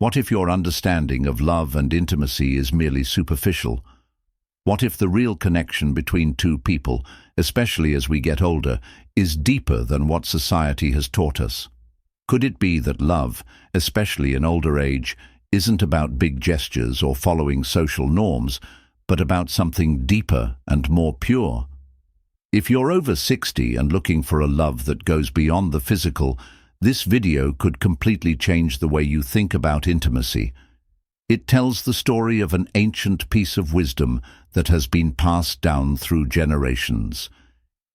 What if your understanding of love and intimacy is merely superficial? What if the real connection between two people, especially as we get older, is deeper than what society has taught us? Could it be that love, especially in older age, isn't about big gestures or following social norms, but about something deeper and more pure? If you're over 60 and looking for a love that goes beyond the physical, this video could completely change the way you think about intimacy. It tells the story of an ancient piece of wisdom that has been passed down through generations.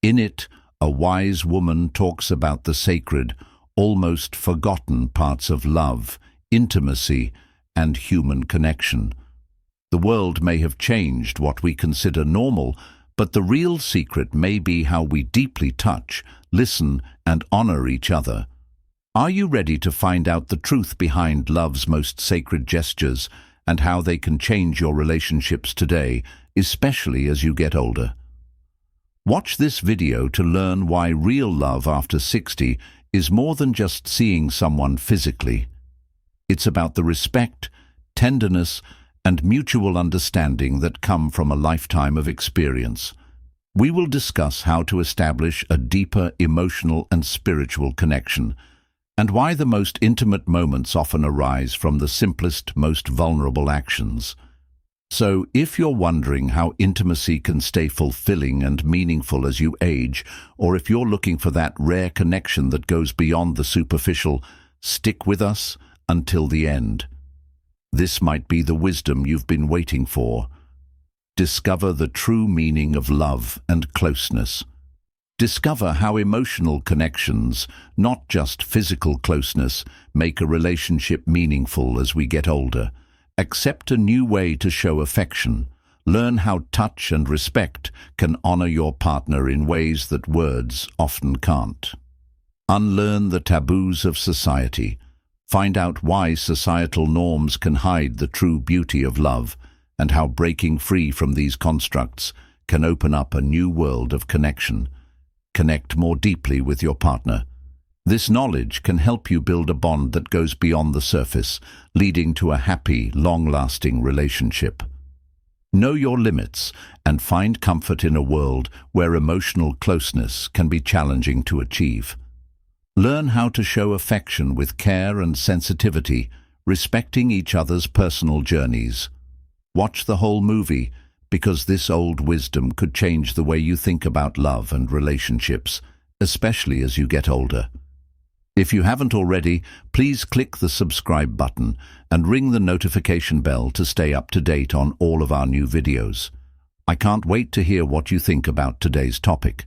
In it, a wise woman talks about the sacred, almost forgotten parts of love, intimacy, and human connection. The world may have changed what we consider normal, but the real secret may be how we deeply touch, listen, and honor each other. Are you ready to find out the truth behind love's most sacred gestures and how they can change your relationships today, especially as you get older? Watch this video to learn why real love after 60 is more than just seeing someone physically. It's about the respect, tenderness, and mutual understanding that come from a lifetime of experience. We will discuss how to establish a deeper emotional and spiritual connection, and why the most intimate moments often arise from the simplest, most vulnerable actions. So, if you're wondering how intimacy can stay fulfilling and meaningful as you age, or if you're looking for that rare connection that goes beyond the superficial, stick with us until the end. This might be the wisdom you've been waiting for. Discover the true meaning of love and closeness. Discover how emotional connections, not just physical closeness, make a relationship meaningful as we get older. Accept a new way to show affection. Learn how touch and respect can honor your partner in ways that words often can't. Unlearn the taboos of society. Find out why societal norms can hide the true beauty of love, and how breaking free from these constructs can open up a new world of connection. Connect more deeply with your partner. This knowledge can help you build a bond that goes beyond the surface, leading to a happy, long-lasting relationship. Know your limits and find comfort in a world where emotional closeness can be challenging to achieve. Learn how to show affection with care and sensitivity, respecting each other's personal journeys. Watch the whole movie, because this old wisdom could change the way you think about love and relationships, especially as you get older. If you haven't already, please click the subscribe button and ring the notification bell to stay up to date on all of our new videos. I can't wait to hear what you think about today's topic.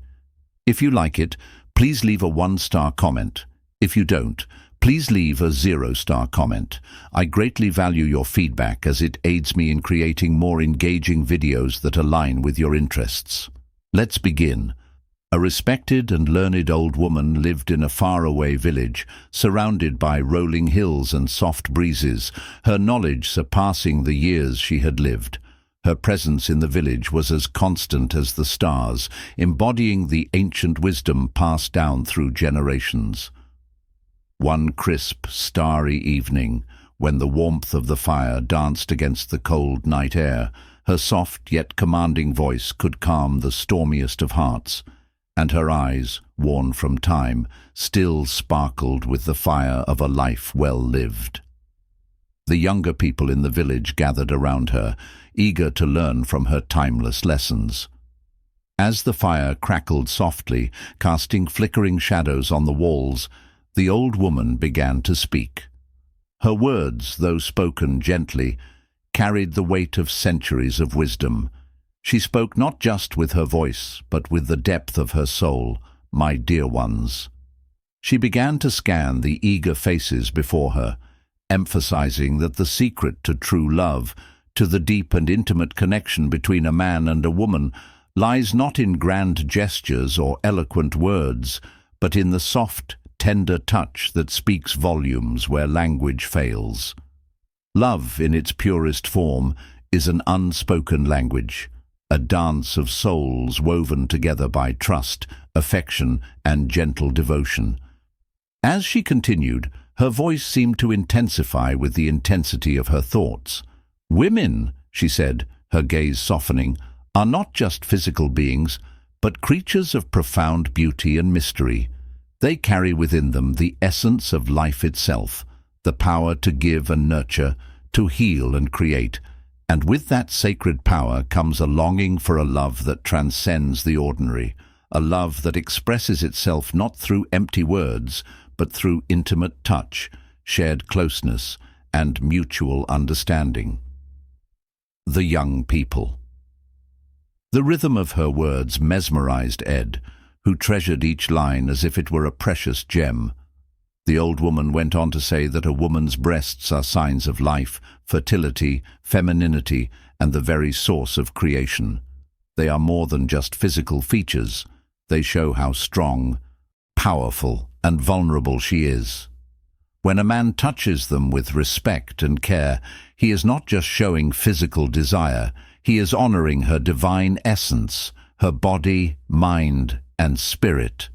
If you like it, please leave a 1-star comment. If you don't, please leave a 0-star comment. I greatly value your feedback as it aids me in creating more engaging videos that align with your interests. Let's begin. A respected and learned old woman lived in a faraway village, surrounded by rolling hills and soft breezes, her knowledge surpassing the years she had lived. Her presence in the village was as constant as the stars, embodying the ancient wisdom passed down through generations. One crisp, starry evening, when the warmth of the fire danced against the cold night air, her soft yet commanding voice could calm the stormiest of hearts, and her eyes, worn from time, still sparkled with the fire of a life well lived. The younger people in the village gathered around her, eager to learn from her timeless lessons. As the fire crackled softly, casting flickering shadows on the walls, the old woman began to speak. Her words, though spoken gently, carried the weight of centuries of wisdom. She spoke not just with her voice, but with the depth of her soul. "My dear ones." She began to scan the eager faces before her, emphasizing that the secret to true love, to the deep and intimate connection between a man and a woman, lies not in grand gestures or eloquent words, but in the soft, tender touch that speaks volumes where language fails. Love, in its purest form, is an unspoken language, a dance of souls woven together by trust, affection, and gentle devotion. As she continued, Her voice seemed to intensify with the intensity of her thoughts. "Women," she said, her gaze softening, "are not just physical beings, but creatures of profound beauty and mystery. They carry within them the essence of life itself, the power to give and nurture, to heal and create. And with that sacred power comes a longing for a love that transcends the ordinary, a love that expresses itself not through empty words, but through intimate touch, shared closeness, and mutual understanding." The young people. The rhythm of her words mesmerized Ed, who treasured each line as if it were a precious gem. The old woman went on to say that a woman's breasts are signs of life, fertility, femininity, and the very source of creation. They are more than just physical features. They show how strong, powerful, and vulnerable she is. When a man touches them with respect and care, he is not just showing physical desire, he is honoring her divine essence, her body, mind, and spirit.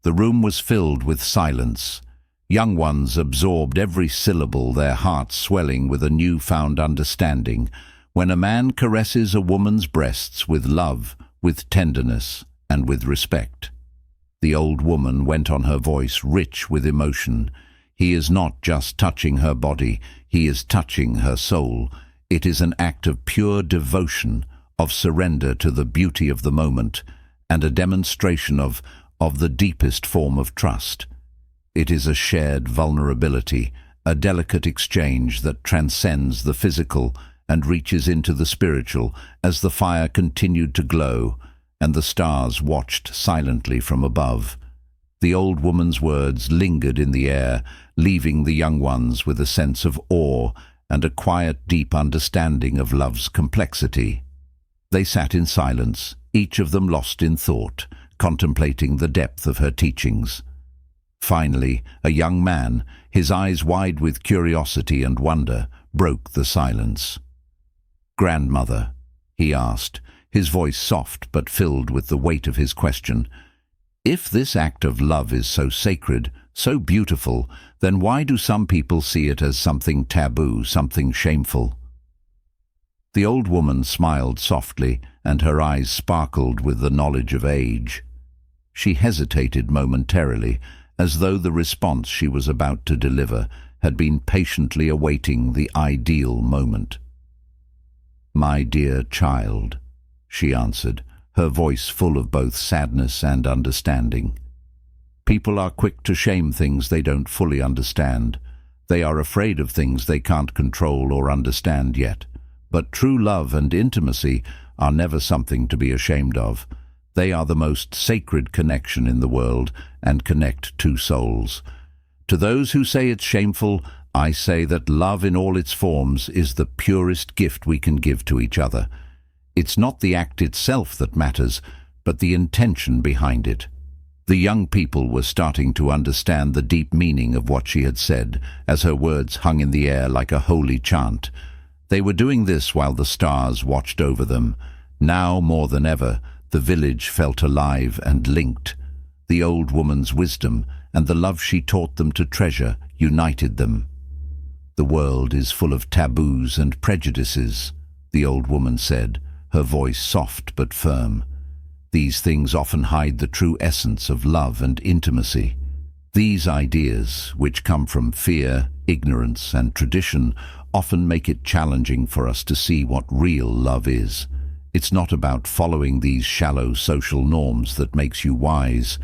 The room was filled with silence. Young ones absorbed every syllable, their hearts swelling with a new-found understanding. When a man caresses a woman's breasts with love, with tenderness, and with respect. The old woman went on, her voice rich with emotion. He is not just touching her body, he is touching her soul. It is an act of pure devotion, of surrender to the beauty of the moment, and a demonstration of the deepest form of trust. It is a shared vulnerability, a delicate exchange that transcends the physical and reaches into the spiritual. As the fire continued to glow, and the stars watched silently from above, the old woman's words lingered in the air, leaving the young ones with a sense of awe and a quiet, deep understanding of love's complexity. They sat in silence, each of them lost in thought, contemplating the depth of her teachings. Finally, a young man, his eyes wide with curiosity and wonder, broke the silence. "Grandmother," he asked, his voice soft but filled with the weight of his question, "if this act of love is so sacred, so beautiful, then why do some people see it as something taboo, something shameful?" The old woman smiled softly, and her eyes sparkled with the knowledge of age. She hesitated momentarily, as though the response she was about to deliver had been patiently awaiting the ideal moment. "My dear child," she answered, her voice full of both sadness and understanding. "People are quick to shame things they don't fully understand. They are afraid of things they can't control or understand yet. But true love and intimacy are never something to be ashamed of. They are the most sacred connection in the world and connect two souls. To those who say it's shameful, I say that love in all its forms is the purest gift we can give to each other. It's not the act itself that matters, but the intention behind it." The young people were starting to understand the deep meaning of what she had said, as her words hung in the air like a holy chant. They were doing this while the stars watched over them. Now more than ever, the village felt alive and linked. The old woman's wisdom and the love she taught them to treasure united them. "The world is full of taboos and prejudices," the old woman said, her voice soft but firm. "These things often hide the true essence of love and intimacy. These ideas, which come from fear, ignorance, and tradition, often make it challenging for us to see what real love is. It's not about following these shallow social norms that makes you wise.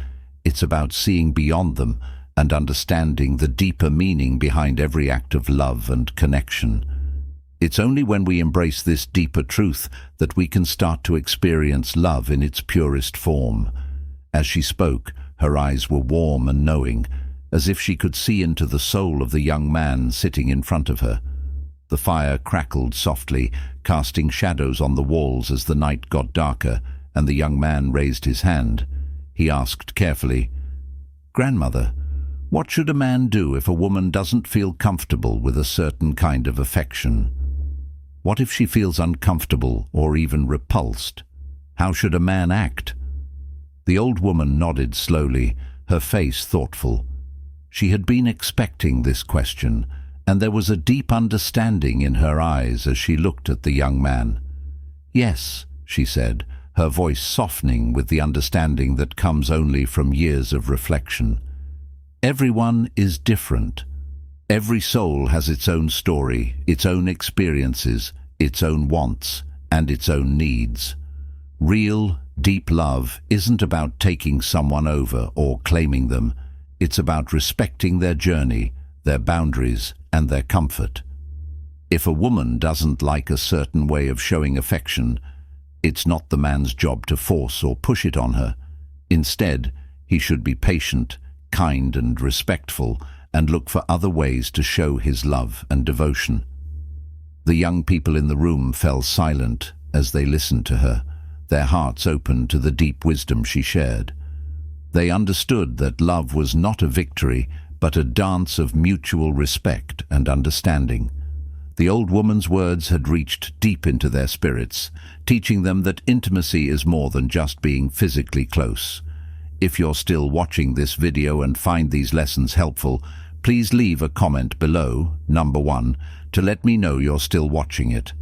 It's about seeing beyond them and understanding the deeper meaning behind every act of love and connection. It's only when we embrace this deeper truth that we can start to experience love in its purest form." As she spoke, her eyes were warm and knowing, as if she could see into the soul of the young man sitting in front of her. The fire crackled softly, casting shadows on the walls as the night got darker, and the young man raised his hand. He asked carefully, "Grandmother, what should a man do if a woman doesn't feel comfortable with a certain kind of affection? What if she feels uncomfortable or even repulsed? How should a man act?" The old woman nodded slowly, her face thoughtful. She had been expecting this question, and there was a deep understanding in her eyes as she looked at the young man. "Yes," she said, her voice softening with the understanding that comes only from years of reflection. "Everyone is different. Every soul has its own story, its own experiences, its own wants, and its own needs. Real, deep love isn't about taking someone over or claiming them. It's about respecting their journey, their boundaries, and their comfort. If a woman doesn't like a certain way of showing affection, it's not the man's job to force or push it on her. Instead, he should be patient, kind and respectful, and look for other ways to show his love and devotion." The young people in the room fell silent as they listened to her, their hearts open to the deep wisdom she shared. They understood that love was not a victory, but a dance of mutual respect and understanding. The old woman's words had reached deep into their spirits, teaching them that intimacy is more than just being physically close. If you're still watching this video and find these lessons helpful, please leave a comment below, number 1, to let me know you're still watching it.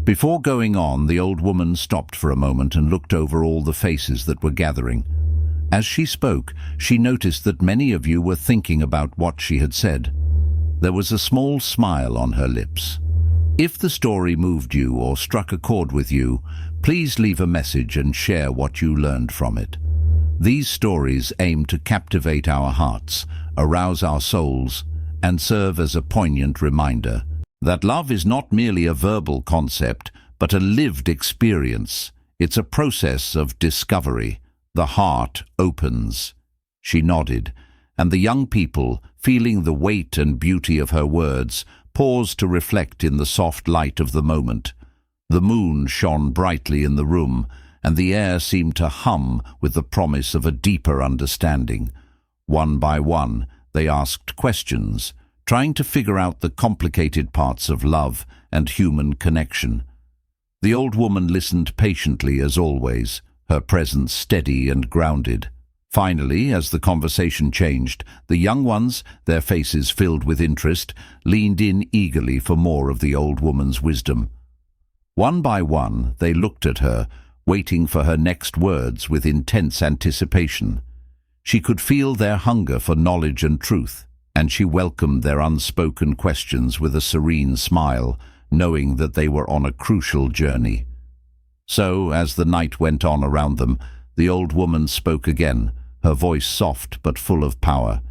Before going on, the old woman stopped for a moment and looked over all the faces that were gathering. As she spoke, she noticed that many of you were thinking about what she had said. There was a small smile on her lips. If the story moved you or struck a chord with you, please leave a message and share what you learned from it. These stories aim to captivate our hearts, arouse our souls, and serve as a poignant reminder that love is not merely a verbal concept, but a lived experience. It's a process of discovery. The heart opens. She nodded, and the young people, feeling the weight and beauty of her words, paused to reflect in the soft light of the moment. The moon shone brightly in the room, and the air seemed to hum with the promise of a deeper understanding. One by one, they asked questions, trying to figure out the complicated parts of love and human connection. The old woman listened patiently as always, her presence steady and grounded. Finally, as the conversation changed, the young ones, their faces filled with interest, leaned in eagerly for more of the old woman's wisdom. One by one, they looked at her, waiting for her next words with intense anticipation. She could feel their hunger for knowledge and truth, and she welcomed their unspoken questions with a serene smile, knowing that they were on a crucial journey. So, as the night went on around them, the old woman spoke again, her voice soft but full of power.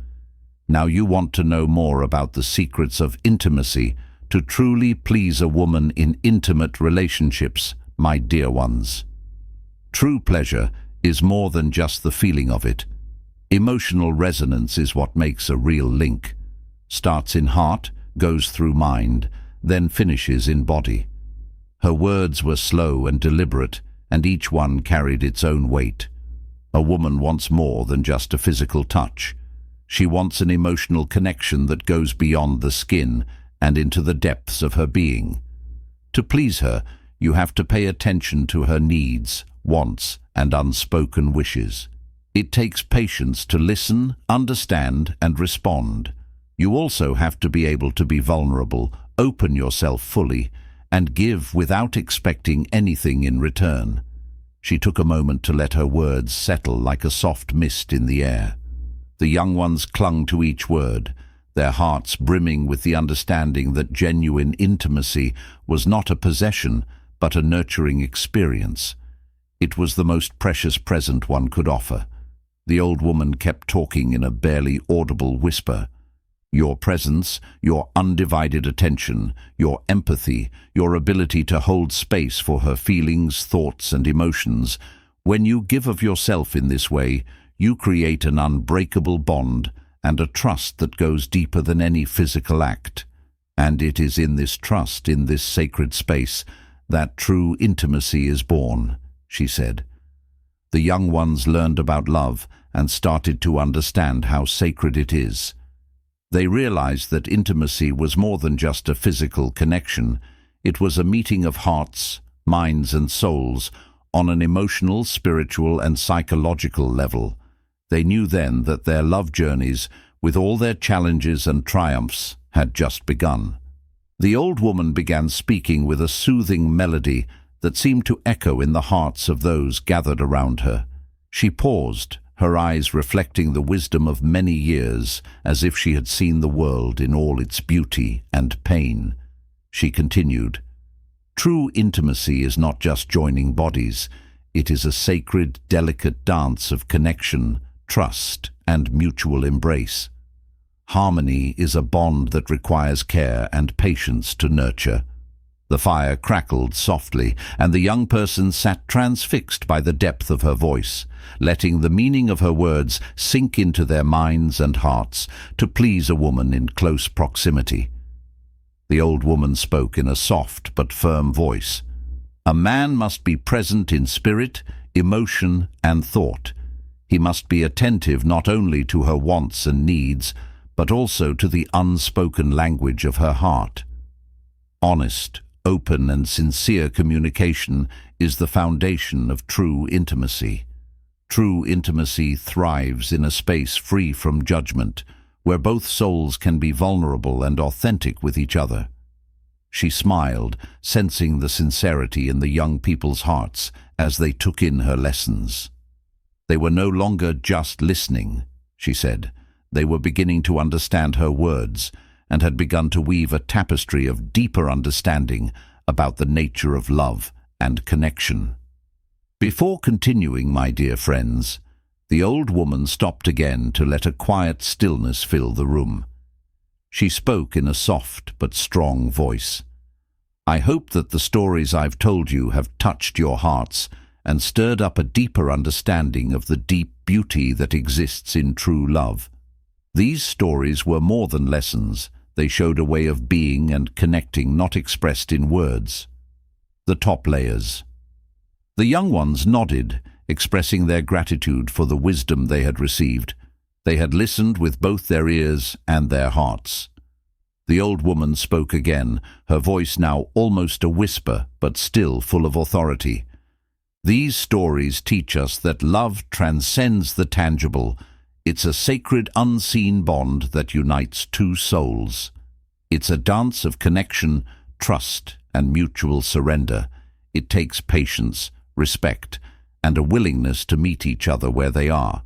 "Now you want to know more about the secrets of intimacy, to truly please a woman in intimate relationships, my dear ones. True pleasure is more than just the feeling of it. Emotional resonance is what makes a real link. Starts in heart, goes through mind, then finishes in body." Her words were slow and deliberate, and each one carried its own weight. A woman wants more than just a physical touch. She wants an emotional connection that goes beyond the skin and into the depths of her being. To please her, you have to pay attention to her needs, wants, and unspoken wishes. It takes patience to listen, understand, and respond. You also have to be able to be vulnerable, open yourself fully, and give without expecting anything in return. She took a moment to let her words settle like a soft mist in the air. The young ones clung to each word, their hearts brimming with the understanding that genuine intimacy was not a possession, but a nurturing experience. It was the most precious present one could offer. The old woman kept talking in a barely audible whisper. Your presence, your undivided attention, your empathy, your ability to hold space for her feelings, thoughts, and emotions. When you give of yourself in this way, you create an unbreakable bond and a trust that goes deeper than any physical act. And it is in this trust, in this sacred space, that true intimacy is born, she said. The young ones learned about love and started to understand how sacred it is. They realized that intimacy was more than just a physical connection. It was a meeting of hearts, minds, and souls on an emotional, spiritual, and psychological level. They knew then that their love journeys with all their challenges and triumphs, had just begun. The old woman began speaking with a soothing melody that seemed to echo in the hearts of those gathered around her. She paused, her eyes reflecting the wisdom of many years, as if she had seen the world in all its beauty and pain. She continued, "True intimacy is not just joining bodies. It is a sacred, delicate dance of connection, trust, and mutual embrace. Harmony is a bond that requires care and patience to nurture." The fire crackled softly, and the young person sat transfixed by the depth of her voice, letting the meaning of her words sink into their minds and hearts to please a woman in close proximity. The old woman spoke in a soft but firm voice. "A man must be present in spirit, emotion, and thought. He must be attentive not only to her wants and needs, but also to the unspoken language of her heart. Honest, open and sincere communication is the foundation of true intimacy. True intimacy thrives in a space free from judgment, where both souls can be vulnerable and authentic with each other." She smiled, sensing the sincerity in the young people's hearts as they took in her lessons. They were no longer just listening, she said. They were beginning to understand her words, and had begun to weave a tapestry of deeper understanding about the nature of love and connection. Before continuing, my dear friends, the old woman stopped again to let a quiet stillness fill the room. She spoke in a soft but strong voice. "I hope that the stories I've told you have touched your hearts and stirred up a deeper understanding of the deep beauty that exists in true love. These stories were more than lessons. They showed a way of being and connecting not expressed in words." The top layers. The young ones nodded, expressing their gratitude for the wisdom they had received. They had listened with both their ears and their hearts. The old woman spoke again, her voice now almost a whisper, but still full of authority. "These stories teach us that love transcends the tangible. It's a sacred, unseen bond that unites two souls. It's a dance of connection, trust, and mutual surrender. It takes patience, respect, and a willingness to meet each other where they are.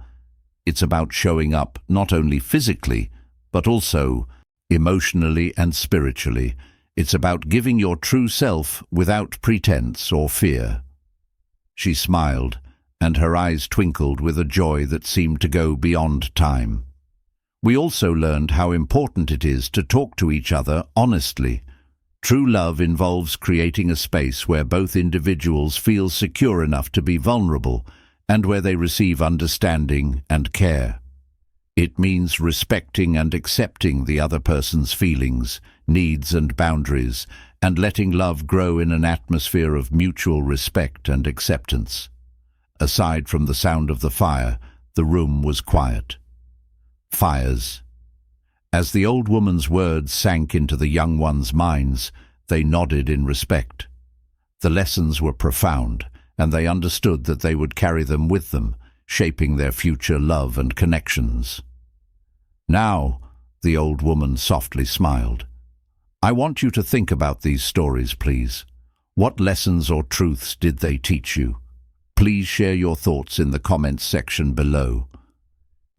It's about showing up not only physically, but also emotionally and spiritually. It's about giving your true self without pretense or fear." She smiled, and her eyes twinkled with a joy that seemed to go beyond time. We also learned how important it is to talk to each other honestly. True love involves creating a space where both individuals feel secure enough to be vulnerable and where they receive understanding and care. It means respecting and accepting the other person's feelings, needs and boundaries, and letting love grow in an atmosphere of mutual respect and acceptance. Aside from the sound of the fire, the room was quiet. Fires. As the old woman's words sank into the young ones' minds, they nodded in respect. The lessons were profound, and they understood that they would carry them with them, shaping their future love and connections. "Now," the old woman softly smiled, "I want you to think about these stories, please. What lessons or truths did they teach you? Please share your thoughts in the comments section below.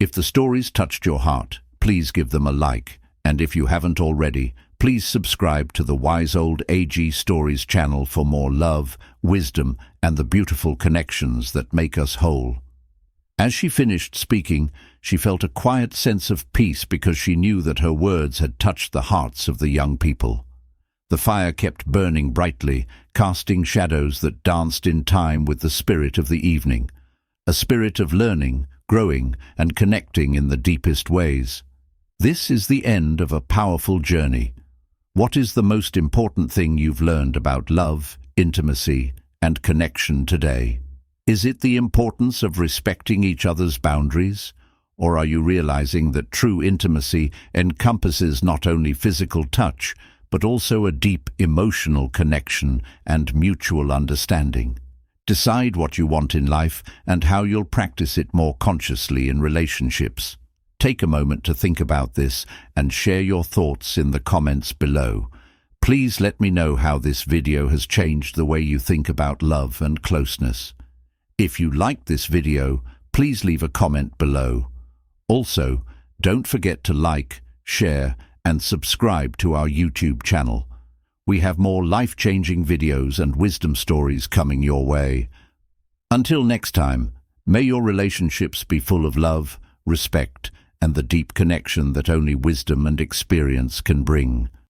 If the stories touched your heart, please give them a like, and if you haven't already, please subscribe to the Wise Old AG Stories channel for more love, wisdom, and the beautiful connections that make us whole." As she finished speaking, she felt a quiet sense of peace because she knew that her words had touched the hearts of the young people. The fire kept burning brightly, casting shadows that danced in time with the spirit of the evening, a spirit of learning, growing, and connecting in the deepest ways. This is the end of a powerful journey. What is the most important thing you've learned about love, intimacy, and connection today? Is it the importance of respecting each other's boundaries? Or are you realizing that true intimacy encompasses not only physical touch, but also a deep emotional connection and mutual understanding? Decide what you want in life and how you'll practice it more consciously in relationships. Take a moment to think about this and share your thoughts in the comments below. Please let me know how this video has changed the way you think about love and closeness. If you liked this video, please leave a comment below. Also, don't forget to like, share, and subscribe to our YouTube channel. We have more life-changing videos and wisdom stories coming your way. Until next time, may your relationships be full of love, respect, and the deep connection that only wisdom and experience can bring.